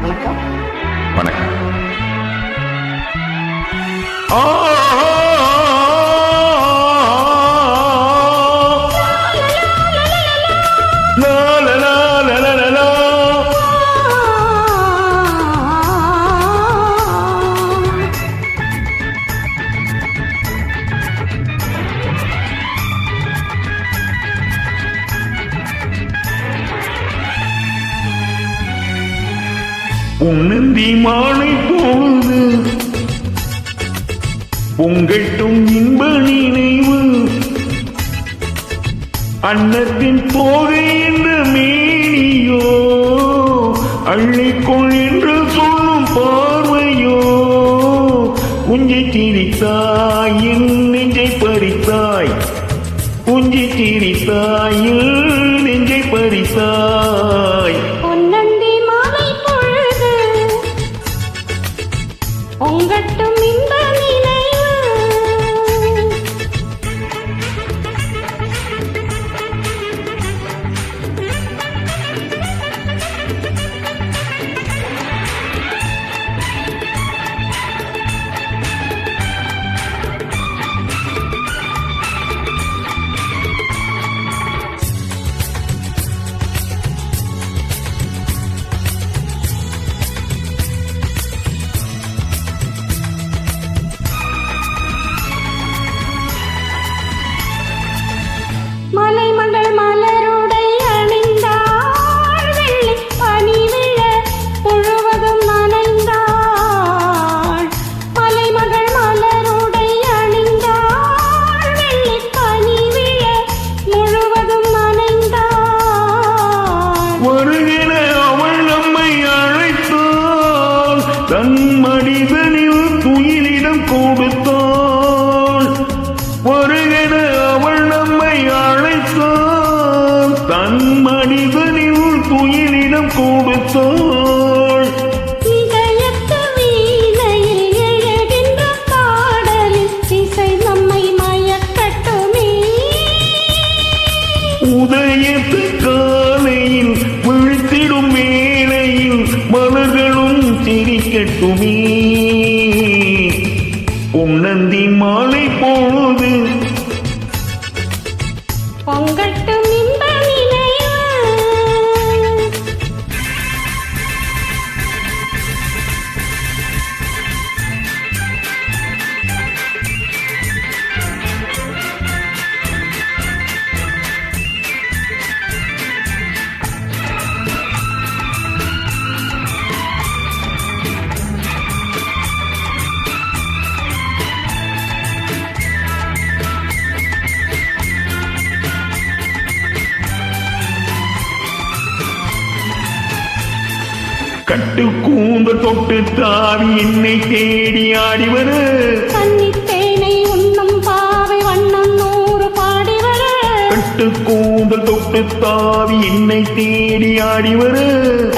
வணக்கம். வணக்கம். உன்னந்தி மாலை பொழுது பொங்கட்டும் இன்ப நினைவு அன்னத்தின் தோகை என்ற மேனியோ அள்ளிக்கொள் என்று சொல்லும் பார்வையோ குஞ்சை திரித்தாய் என் நெஞ்சை பறித்தாய் குஞ்சை திரித்தாய் என் நெஞ்சை பறித்தாய் பொங்கட்டும் இன்ப நினைவு மலைமகள் மலருடை அணிந்தாள் வெள்ளி பனி விழ முழுவதும் நனைந்தாள் மலைமகள் மலருடை அணிந்தாள் வெள்ளி பனி விழ முழுவதும் நனைந்தாள் வருகிற அவள் நம்மை அழைத்தாள் தன் மனிதனில் துயிலிடம் கொடுத்தாள் வருகிற அவள் நம்மை அழைத்தாள் தன் மனிதனில் துயிலிடம் கொடுத்தாள் இதயத்து வீணையில் எழுகின்ற பாடலில் இசை நம்மை மயக்கட்டுமே உதயத்து காலையில் விழித்திடும் வேளையில் மலர்களும் சிரிக்கட்டுமே பொன்னந்தி மாலை பொழுது பொங்கட்டும் இன்ப நினைவு கட்டு கூந்த தொட்டு தாவி என்னை தேடி ஆடிவர கன்னித்தேனை உண்ணும் பாவை வண்ணம் 100 பாடி வர கட்டு கூந்தல் தொட்டு தாவி என்னை தேடி ஆடிவர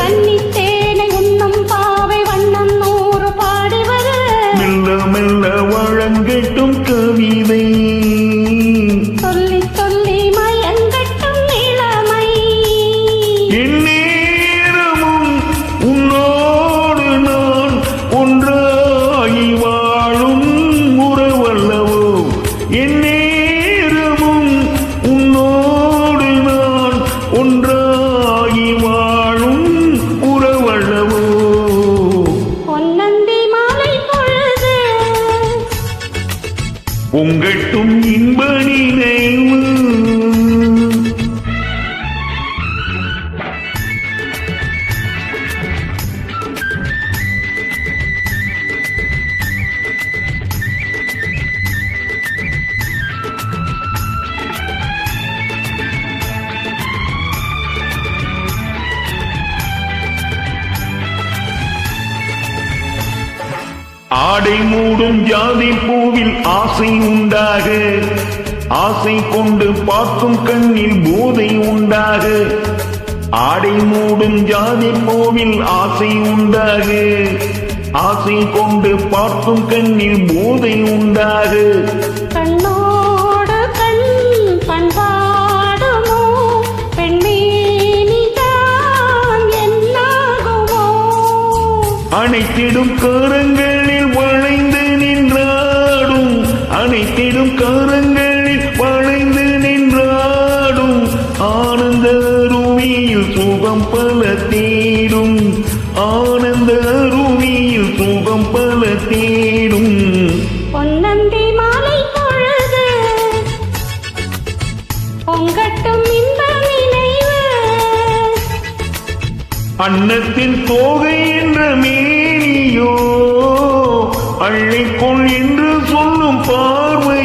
கன்னித்தேனை உண்ணும் பாவை வண்ணம் 100 பாடி வர மெல்ல மெல்ல வழங்கட்டும் கவிதை சொல்லி சொல்லி மயங்கட்டும் இளமை எந்நேரமும் உன்னோடு நான் ஒன்றாகி வாழும் உறவல்லவோ எந்நேரமும் உன்னோடு நான் ஒன்றாகி வாழும் உறவல்லவோ பொன்னந்தி மாலை பொழுது பொங்கட்டும் இன்ப நினைவு ஆடை மூடும் ஜாதி பூவில் ஆசை உண்டாக ஆசை கொண்டு பார்க்கும் கண்ணில் போதை உண்டாக ஆடை மூடும் ஜாதி பூவில் ஆசை உண்டாக ஆசை கொண்டு பார்க்கும் கண்ணில் போதை உண்டாக கண்ணோடு கண் பண்பாடுமோ பெண்மேனிதான் என்னாகுமோ அனைத்திடும் கரங்களில் வளைந்து நின்றாடும், அனைத்திடும் கரங்களில் வளைந்து நின்றாடும், ஆனந்த அருவியில் சுகம் பல தேடும், ஆனந்த அருவியில் சுகம் பல தேடும். பொன்னந்தி மாலை பொழுது பொங்கட்டும் இன்ப நினைவு, அன்னத்தின் தோகை என்ற மேனியோ அள்ளிக்கொள் என்று சொல்லும் பார்வை